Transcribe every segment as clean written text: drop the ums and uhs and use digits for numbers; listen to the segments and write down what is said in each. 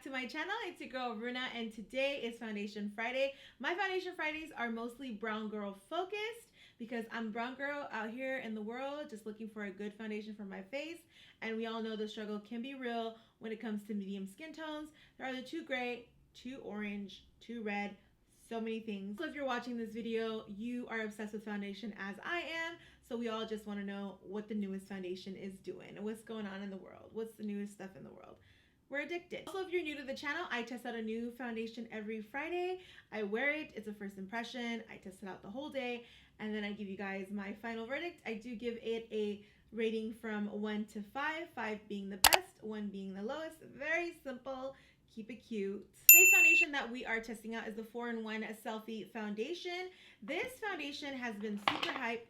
to my channel. It's your girl Runa, and today is Foundation Friday. My Foundation Fridays are mostly brown girl focused because I'm a brown girl out here in the world just looking for a good foundation for my face, and we all know the struggle can be real when it comes to medium skin tones. They're either too gray, too orange, too red, so many things. So if you're watching this video, you are obsessed with foundation as I am, so we all just want to know what the newest foundation is doing, what's going on in the world, what's the newest stuff in the world. We're addicted. Also, if you're new to the channel, I test out a new foundation every Friday. I wear it, it's a first impression, I test it out the whole day, and then I give you guys my final verdict. I do give it a rating from 1 to 5, 5 being the best, 1 being the lowest. Very simple, keep it cute. Today's foundation that we are testing out is the 4-in-1 Selfie Foundation. This foundation has been super hype.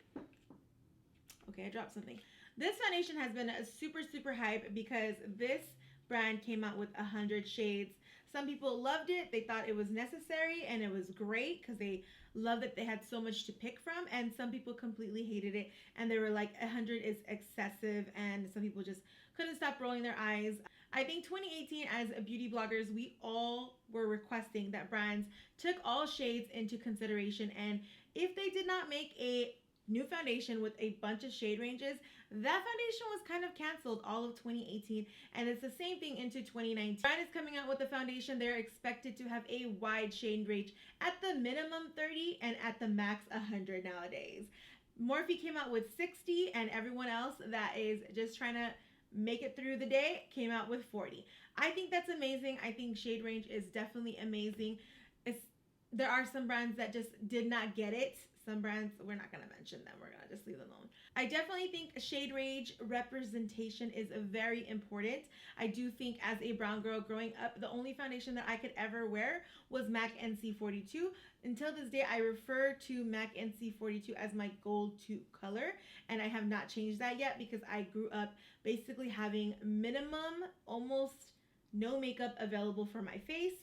Okay, I dropped something. This foundation has been a super hype because this brand came out with 100 shades. Some people loved it. They thought it was necessary and it was great because they loved that they had so much to pick from, and some people completely hated it and they were like 100 is excessive, and some people just couldn't stop rolling their eyes. I think 2018, as beauty bloggers, we all were requesting that brands took all shades into consideration, and if they did not make a new foundation with a bunch of shade ranges, that foundation was kind of canceled all of 2018, and it's the same thing into 2019. Brand is coming out with a foundation. They're expected to have a wide shade range, at the minimum 30 and at the max 100 nowadays. Morphe came out with 60, and everyone else that is just trying to make it through the day came out with 40. I think that's amazing. I think shade range is definitely amazing. There are some brands that just did not get it. Some brands, we're not going to mention them. We're going to just leave them alone. I definitely think shade range representation is very important. I do think as a brown girl growing up, the only foundation that I could ever wear was MAC NC42. Until this day, I refer to MAC NC42 as my go-to color, and I have not changed that yet because I grew up basically having minimum, almost no makeup available for my face.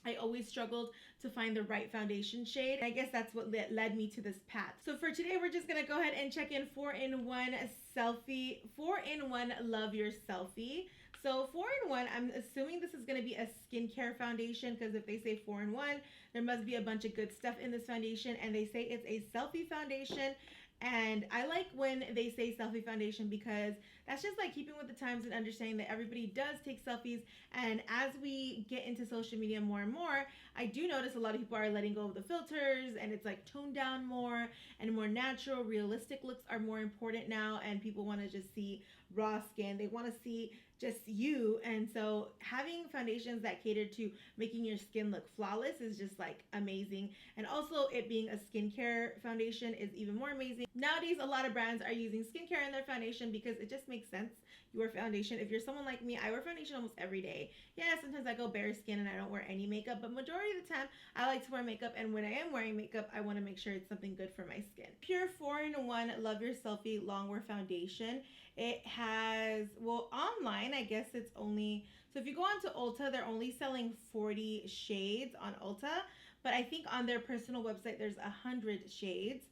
I always struggled to find the right foundation shade. I guess that's what led me to this path. So for today, we're just gonna go ahead and check in 4-in-1 selfie, 4-in-1 love your selfie. So 4-in-1, I'm assuming this is gonna be a skincare foundation, because if they say 4-in-1, there must be a bunch of good stuff in this foundation, and they say it's a selfie foundation. And I like when they say selfie foundation because that's just like keeping with the times and understanding that everybody does take selfies. And as we get into social media more and more, I do notice a lot of people are letting go of the filters, and it's like toned down more and more natural. Realistic looks are more important now, and people want to just see raw skin. They want to see just you. And so having foundations that cater to making your skin look flawless is just like amazing. And also it being a skincare foundation is even more amazing. Nowadays, a lot of brands are using skincare in their foundation because it just makes sense. You wear foundation. If you're someone like me, I wear foundation almost every day. Yeah, sometimes I go bare skin and I don't wear any makeup, but majority of the time I like to wear makeup, and when I am wearing makeup, I want to make sure it's something good for my skin. PUR 4-in-1 Love Your Selfie Longwear Foundation. It has, well, online, I guess it's only, so if you go on to Ulta, they're only selling 40 shades on Ulta, but I think on their personal website, there's 100 shades.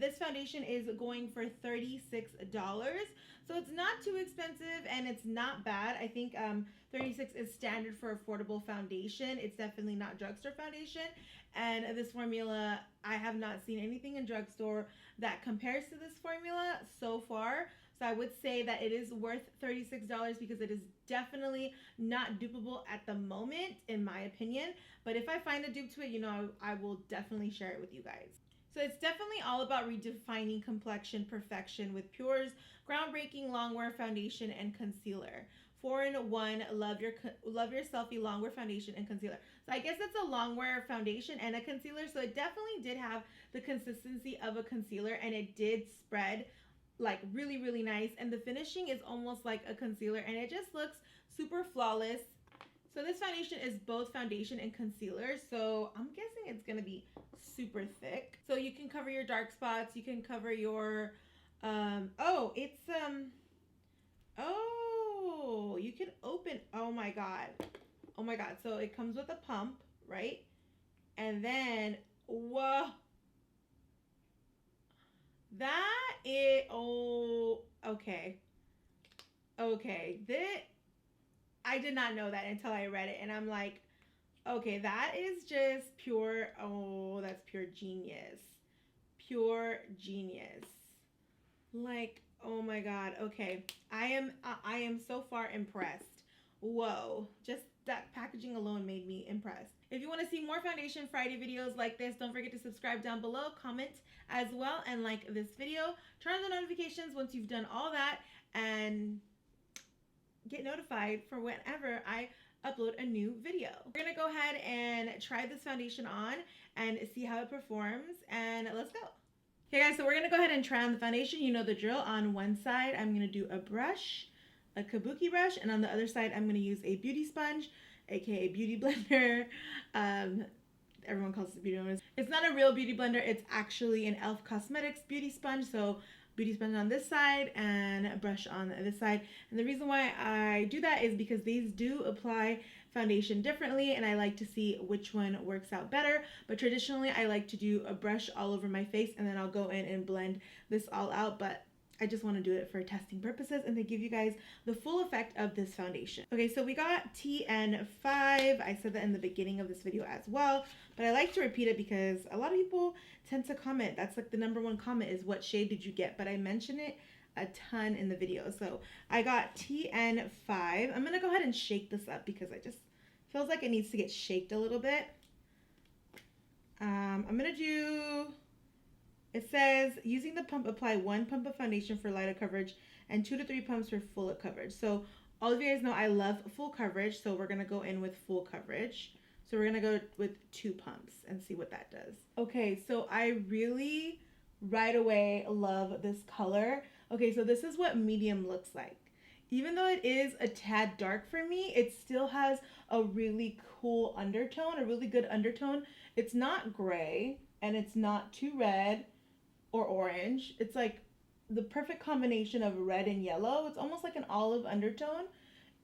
This foundation is going for $36. So it's not too expensive and it's not bad. I think $36 is standard for affordable foundation. It's definitely not drugstore foundation. And this formula, I have not seen anything in drugstore that compares to this formula so far. So I would say that it is worth $36 because it is definitely not dupable at the moment, in my opinion. But if I find a dupe to it, you know, I will definitely share it with you guys. So it's definitely all about redefining complexion perfection with PUR's groundbreaking longwear foundation and concealer. 4-in-1 Love Your Selfie Longwear Foundation and Concealer. So I guess it's a longwear foundation and a concealer. So it definitely did have the consistency of a concealer, and it did spread like really nice, and the finishing is almost like a concealer, and it just looks super flawless. So this foundation is both foundation and concealer, so I'm guessing it's gonna be super thick. So you can cover your dark spots, you can cover your oh, you can open, oh my god, so it comes with a pump, right? And then, whoa, that is, oh, okay, I did not know that until I read it, and I'm like, okay, that is just pure, oh, that's pure genius. Pure genius. Like, oh my god. Okay. I am so far impressed. Whoa. Just that packaging alone made me impressed. If you want to see more Foundation Friday videos like this, don't forget to subscribe down below, comment as well, and like this video. Turn on the notifications once you've done all that, and get notified for whenever I upload a new video. We're gonna go ahead and try this foundation on and see how it performs, and let's go. Okay guys, so we're gonna go ahead and try on the foundation. You know the drill. On one side, I'm gonna do a brush, a kabuki brush, and on the other side, I'm gonna use a beauty sponge, aka beauty blender. Everyone calls it beauty blender. It's not a real beauty blender. It's actually an e.l.f. Cosmetics beauty sponge. So beauty sponge on this side and brush on this side. And the reason why I do that is because these do apply foundation differently, and I like to see which one works out better. But traditionally, I like to do a brush all over my face, and then I'll go in and blend this all out. But I just want to do it for testing purposes and to give you guys the full effect of this foundation. Okay, so we got TN5. I said that in the beginning of this video as well, but I like to repeat it because a lot of people tend to comment. That's like the #1 comment is, what shade did you get? But I mention it a ton in the video. So I got TN5. I'm gonna go ahead and shake this up because it just feels like it needs to get shaked a little bit. I'm gonna do, it says, using the pump, apply 1 pump of foundation for lighter coverage and 2 to 3 pumps for fuller coverage. So all of you guys know I love full coverage, so we're gonna go in with full coverage. So we're gonna go with 2 pumps and see what that does. Okay, so I really right away love this color. Okay, so this is what medium looks like. Even though it is a tad dark for me, it still has a really cool undertone, a really good undertone. It's not gray and it's not too red or orange. It's like the perfect combination of red and yellow. It's almost like an olive undertone.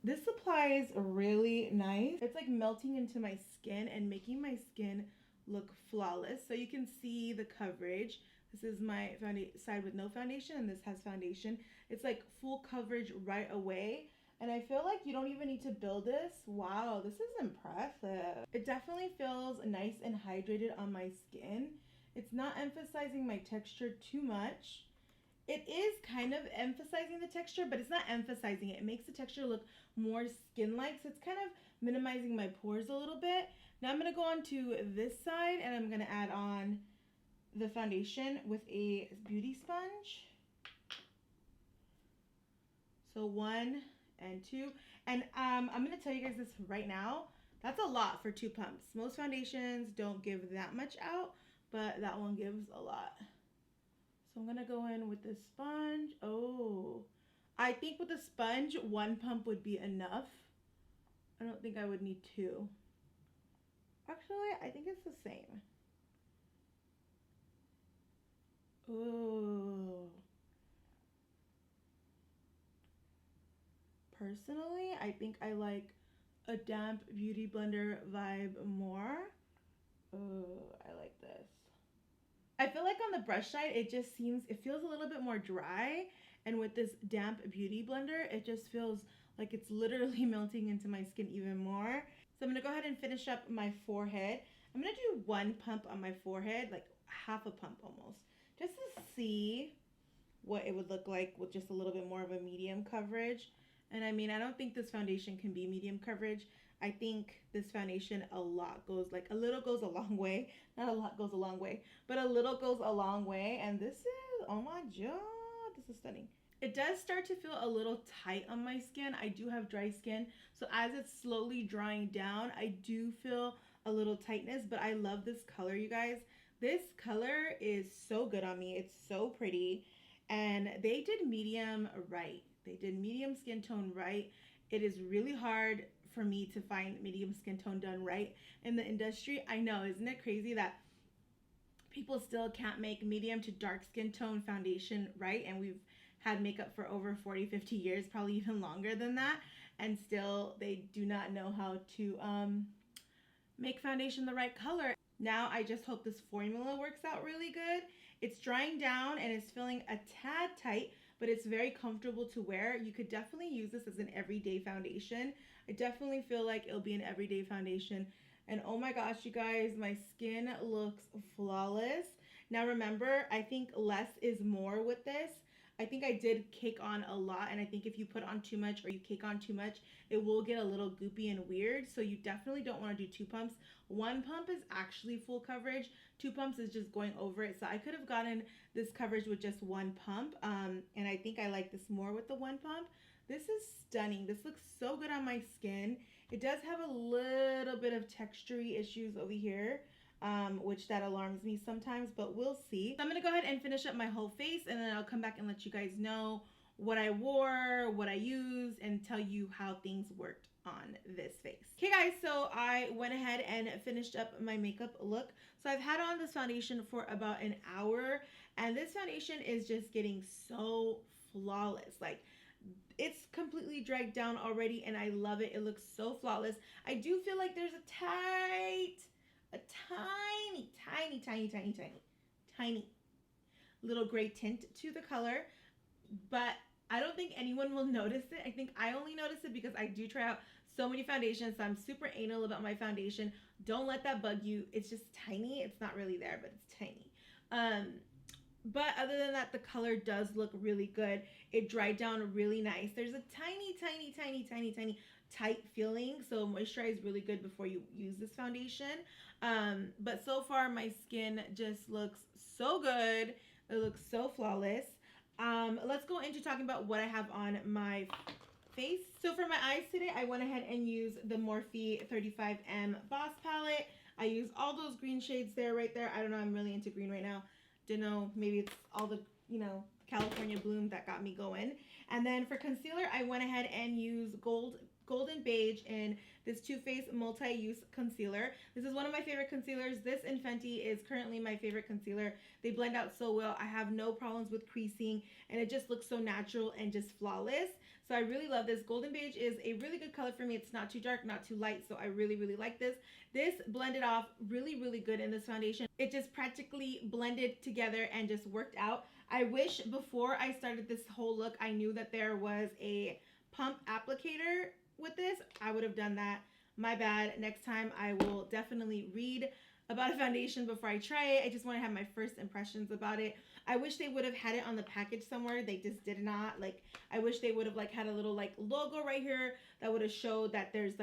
This applies really nice. It's like melting into my skin and making my skin look flawless. So you can see the coverage. This is my side with no foundation, and this has foundation. It's like full coverage right away. And I feel like you don't even need to build this. Wow, this is impressive. It definitely feels nice and hydrated on my skin. It's not emphasizing my texture too much. It is kind of emphasizing the texture, but it's not emphasizing it. It makes the texture look more skin-like, so it's kind of minimizing my pores a little bit. Now I'm gonna go on to this side, and I'm gonna add on the foundation with a beauty sponge. So 1 and 2. And I'm gonna tell you guys this right now. That's a lot for 2 pumps. Most foundations don't give that much out, but that one gives a lot. So I'm gonna go in with this sponge. Oh, I think with the sponge, 1 pump would be enough. I don't think I would need 2. Actually, I think it's the same. Oh. Personally, I think I like a damp beauty blender vibe more. Oh, I like this. I feel like on the brush side, it feels a little bit more dry. And with this damp beauty blender, it just feels like it's literally melting into my skin even more. So I'm gonna go ahead and finish up my forehead. I'm gonna do 1 pump on my forehead, like half a pump almost, just to see what it would look like with just a little bit more of a medium coverage. And I mean, I don't think this foundation can be medium coverage. I think this foundation a little goes a long way. Not a lot goes a long way, but a little goes a long way. And this is, oh my god, this is stunning. It does start to feel a little tight on my skin. I do have dry skin, so as it's slowly drying down, I do feel a little tightness, but I love this color, you guys. This color is so good on me. It's so pretty, and they did medium right. They did medium skin tone right. It is really hard for me to find medium skin tone done right in the industry. I know, isn't it crazy that people still can't make medium to dark skin tone foundation right? And we've had makeup for over 40, 50 years, probably even longer than that, and still they do not know how to make foundation the right color. Now I just hope this formula works out really good. It's drying down and it's feeling a tad tight, but it's very comfortable to wear. You could definitely use this as an everyday foundation. I definitely feel like it'll be an everyday foundation. And oh my gosh, you guys, my skin looks flawless. Now remember, I think less is more with this. I think I did cake on a lot, and I think if you put on too much or you cake on too much, it will get a little goopy and weird. So you definitely don't want to do 2 pumps. 1 pump is actually full coverage. 2 pumps is just going over it. So I could have gotten this coverage with just 1 pump, and I think I like this more with the 1 pump. This is stunning. This looks so good on my skin. It does have a little bit of textury issues over here, which that alarms me sometimes, but we'll see. So I'm gonna go ahead and finish up my whole face, and then I'll come back and let you guys know what I wore, what I used, and tell you how things worked on this face. Okay guys, so I went ahead and finished up my makeup look. So I've had on this foundation for about an hour, and this foundation is just getting so flawless. Like, it's completely dragged down already, and I love it. It looks so flawless. I do feel like there's a tiny little gray tint to the color, but I don't think anyone will notice it. I think I only notice it because I do try out so many foundations, so I'm super anal about my foundation. Don't let that bug you. It's just tiny. It's not really there, but it's tiny. But other than that, the color does look really good. It dried down really nice. There's a tiny tight feeling, so moisturize really good before you use this foundation. But so far my skin just looks so good. It looks so flawless. Let's go into talking about what I have on my face. So for my eyes today, I went ahead and used the Morphe 35M Boss palette. I used all those green shades there, right there. I don't know, I'm really into green right now. Don't know, maybe it's all the, California bloom that got me going. And then for concealer, I went ahead and used Golden Beige in this Too Faced multi-use concealer. This is one of my favorite concealers. This in Fenty is currently my favorite concealer. They blend out so well. I have no problems with creasing, and it just looks so natural and just flawless. So I really love this. Golden Beige is a really good color for me. It's not too dark, not too light, so I really like this. This blended off really good in this foundation. It just practically blended together and just worked out. I wish before I started this whole look, I knew that there was a pump applicator with this. I would have done that. My bad. Next time I will definitely read about a foundation before I try it. I just want to have my first impressions about it. I wish they would have had it on the package somewhere. They just did not. Like, I wish they would have had a little logo right here that would have showed that there's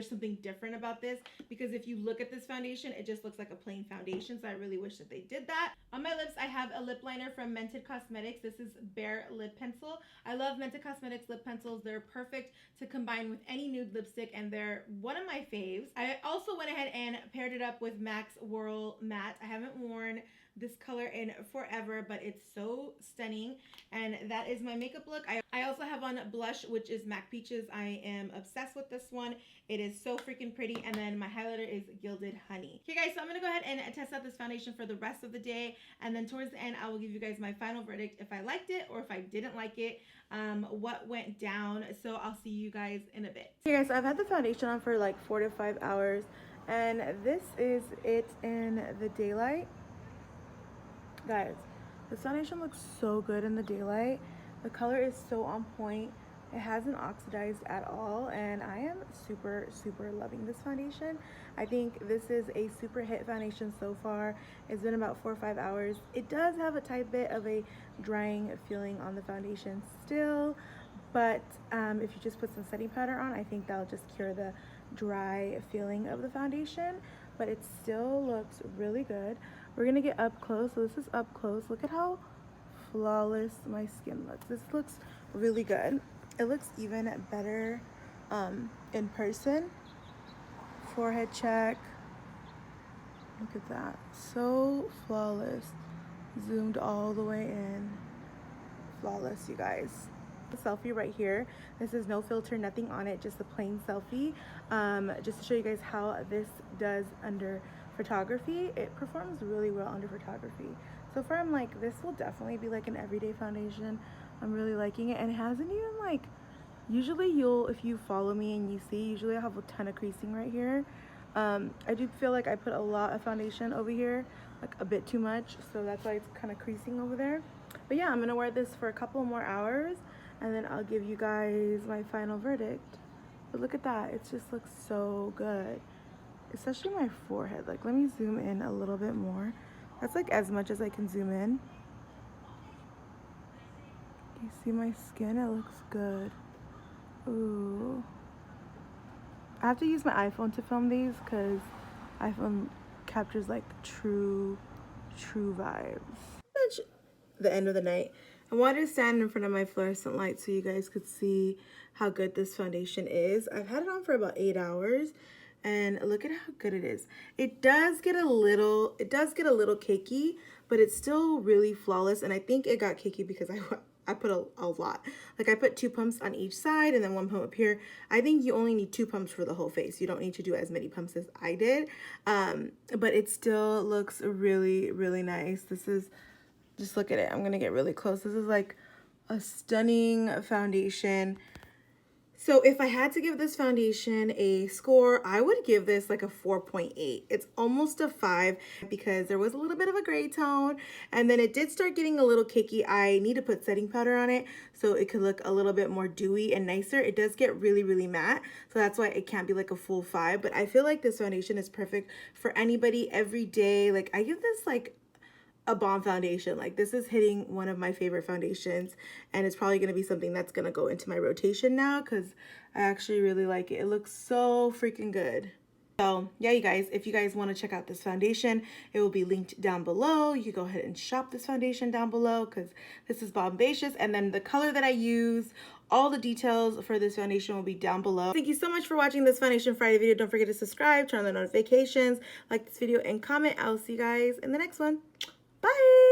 something different about this, because if you look at this foundation, it just looks like a plain foundation. So I really wish that they did that. On my lips, I have a lip liner from Mented Cosmetics. This is Bare Lip Pencil. I love Mented Cosmetics lip pencils. They're perfect to combine with any nude lipstick, and they're one of my faves. I also went ahead and paired it up with MAC's Whirl Matte. I haven't worn this color in forever, but it's so stunning, and that is my makeup look. I also have on blush, which is MAC Peaches. I am obsessed with this one. It is so freaking pretty. And then my highlighter is Gilded Honey. Okay guys, so I'm gonna go ahead and test out this foundation for the rest of the day, and then towards the end I will give you guys my final verdict, if I liked it or if I didn't like it, what went down. So I'll see you guys in a bit. Okay guys, so I've had the foundation on for like 4 to 5 hours, and this is it in the daylight. Guys, this foundation looks so good in the daylight. The color is so on point. It hasn't oxidized at all, and I am super loving this foundation. I think this is a super hit foundation so far. It's been about 4 or 5 hours. It does have a tiny bit of a drying feeling on the foundation still, but if you just put some setting powder on, I think that'll just cure the dry feeling of the foundation, but it still looks really good. We're gonna get up close. So this is up close. Look at how flawless my skin looks. This looks really good. It looks even better in person. Forehead check. Look at that. So flawless. Zoomed all the way in. Flawless, you guys. The selfie right here. This is no filter, nothing on it, just a plain selfie. Just to show you guys how this does under photography. It performs really well under photography. So far I'm like, this will definitely be like an everyday foundation. I'm really liking it, and it hasn't even usually if you follow me and you see, usually I have a ton of creasing right here. I do feel like I put a lot of foundation over here, like a bit too much, so that's why it's kind of creasing over there. But yeah, I'm gonna wear this for a couple more hours and then I'll give you guys my final verdict. But look at that, it just looks so good. Especially my forehead. Like, let me zoom in a little bit more. That's like as much as I can zoom in. You see my skin? It looks good. Ooh. I have to use my iPhone to film these because iPhone captures like true vibes. The end of the night. I wanted to stand in front of my fluorescent light so you guys could see how good this foundation is. I've had it on for about 8 hours and look at how good it is. It does get a little cakey, but it's still really flawless, and I think it got cakey because I put a lot. Like, I put 2 pumps on each side and then 1 pump up here. I think you only need 2 pumps for the whole face. You don't need to do as many pumps as I did. But it still looks really, really nice. This is, just look at it. I'm gonna get really close. This is like a stunning foundation. So if I had to give this foundation a score, I would give this like a 4.8. It's almost a 5 because there was a little bit of a gray tone and then it did start getting a little cakey. I need to put setting powder on it so it could look a little bit more dewy and nicer. It does get really, really matte, so that's why it can't be like a full 5, but I feel like this foundation is perfect for anybody every day. Like, I give this like a bomb foundation. Like, this is hitting one of my favorite foundations, and it's probably going to be something that's going to go into my rotation now because I actually really like it. It looks so freaking good. So yeah, you guys, if you guys want to check out this foundation, it will be linked down below. You can go ahead and shop this foundation down below because this is bombacious. And then the color that I use, all the details for this foundation will be down below. Thank you so much for watching this Foundation Friday video. Don't forget to subscribe, turn on the notifications, like this video, and comment. I'll see you guys in the next one. Bye.